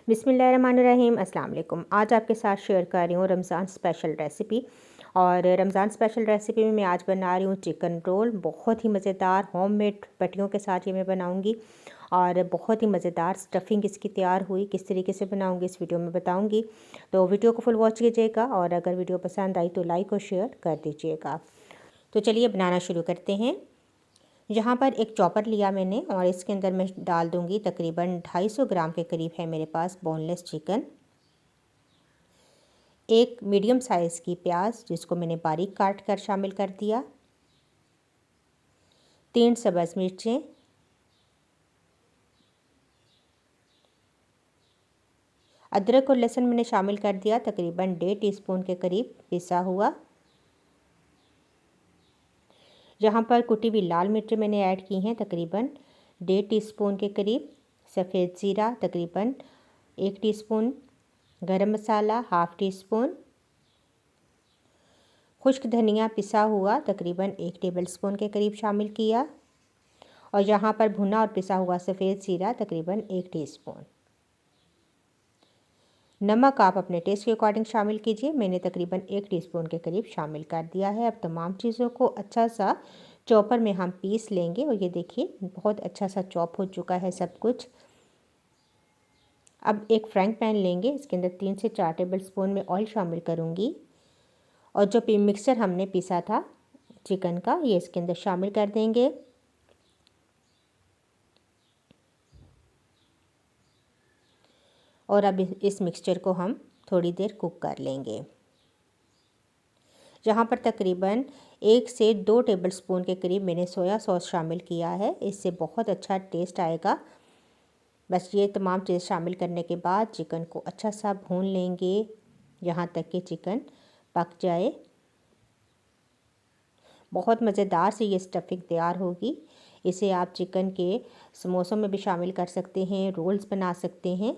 बिस्मिल्लाहिर्रहमानिर्रहीम अस्सलाम वालेकुम। आज आपके साथ शेयर कर रही हूँ रमज़ान स्पेशल रेसिपी। और रमज़ान स्पेशल रेसिपी में मैं आज बना रही हूँ चिकन रोल। बहुत ही मज़ेदार होममेड पट्टियों के साथ ये मैं बनाऊँगी और बहुत ही मज़ेदार स्टफ़िंग इसकी तैयार हुई। किस तरीके से बनाऊँगी इस वीडियो में बताऊँगी, तो वीडियो को फुल वॉच कीजिएगा और अगर वीडियो पसंद आई तो लाइक और शेयर कर दीजिएगा। तो चलिए बनाना शुरू करते हैं। यहाँ पर एक चॉपर लिया मैंने और इसके अंदर मैं डाल दूँगी तकरीबन 250 ग्राम के करीब है मेरे पास बोनलेस चिकन। एक मीडियम साइज़ की प्याज जिसको मैंने बारीक काट कर शामिल कर दिया। 3 सब्ज़ मिर्चें, अदरक और लहसुन मैंने शामिल कर दिया तकरीबन 1.5 टीस्पून के करीब पिसा हुआ। यहाँ पर कुटी हुई लाल मिर्चें मैंने ऐड की हैं तकरीबन 1.5 टीस्पून के करीब। सफ़ेद ज़ीरा तकरीबन 1 टीस्पून। गरम मसाला हाफ़ टी स्पून। खुश्क धनिया पिसा हुआ तकरीबन 1 टेबलस्पून के करीब शामिल किया। और यहाँ पर भुना और पिसा हुआ सफ़ेद ज़ीरा तकरीबन 1 टीस्पून। नमक आप अपने टेस्ट के अकॉर्डिंग शामिल कीजिए। मैंने तकरीबन 1 टीस्पून के करीब शामिल कर दिया है। अब तमाम चीज़ों को अच्छा सा चॉपर में हम पीस लेंगे और ये देखिए बहुत अच्छा सा चॉप हो चुका है सब कुछ। अब एक फ्राइंग पैन लेंगे, इसके अंदर 3 से 4 टेबलस्पून में ऑयल शामिल करूँगी और जो मिक्सचर हमने पीसा था चिकन का ये इसके अंदर शामिल कर देंगे। और अब इस मिक्सचर को हम थोड़ी देर कुक कर लेंगे। यहाँ पर तकरीबन 1 से 2 टेबलस्पून के करीब मैंने सोया सॉस शामिल किया है, इससे बहुत अच्छा टेस्ट आएगा। बस ये तमाम चीज़ शामिल करने के बाद चिकन को अच्छा सा भून लेंगे यहाँ तक कि चिकन पक जाए। बहुत मज़ेदार से ये स्टफ़िंग तैयार होगी। इसे आप चिकन के समोसों में भी शामिल कर सकते हैं, रोल्स बना सकते हैं।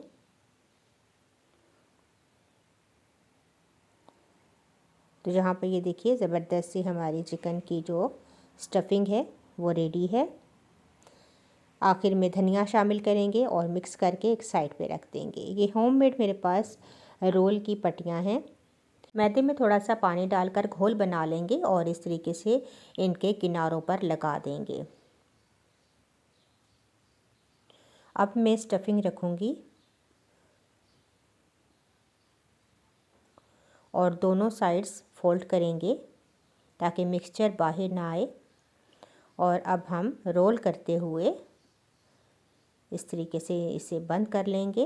तो यहाँ पर ये देखिए ज़बरदस्त सी हमारी चिकन की जो स्टफ़िंग है वो रेडी है। आखिर में धनिया शामिल करेंगे और मिक्स करके एक साइड पे रख देंगे। ये होममेड मेरे पास रोल की पट्टियाँ हैं। मैदे में थोड़ा सा पानी डालकर घोल बना लेंगे और इस तरीके से इनके किनारों पर लगा देंगे। अब मैं स्टफ़िंग रखूँगी और दोनों साइड्स फोल्ड करेंगे ताकि मिक्सचर बाहर ना आए। और अब हम रोल करते हुए इस तरीके से इसे बंद कर लेंगे।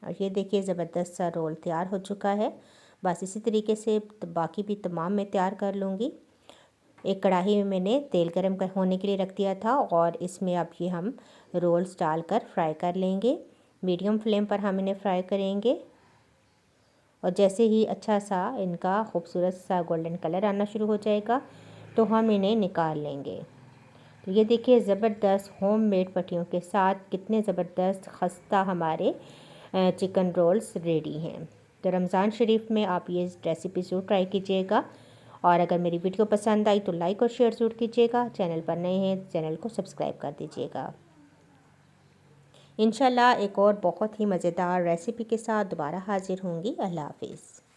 और ये देखिए ज़बरदस्त सा रोल तैयार हो चुका है। बस इसी तरीके से बाकी भी तमाम मैं तैयार कर लूँगी। एक कढ़ाई में मैंने तेल गरम होने के लिए रख दिया था और इसमें अब ये हम रोल्स डालकर फ्राई कर लेंगे। मीडियम फ्लेम पर हम इन्हें फ्राई करेंगे और जैसे ही अच्छा सा इनका खूबसूरत सा गोल्डन कलर आना शुरू हो जाएगा तो हम इन्हें निकाल लेंगे। तो ये देखिए ज़बरदस्त होममेड पट्टियों के साथ कितने ज़बरदस्त खस्ता हमारे चिकन रोल्स रेडी हैं। तो रमज़ान शरीफ में आप ये रेसिपी ज़रूर ट्राई कीजिएगा और अगर मेरी वीडियो पसंद आई तो लाइक और शेयर ज़रूर कीजिएगा। चैनल पर नए हैं चैनल को सब्सक्राइब कर दीजिएगा। इंशाल्लाह एक और बहुत ही मज़ेदार रेसिपी के साथ दोबारा हाजिर होंगी। अल्लाह हाफिज़।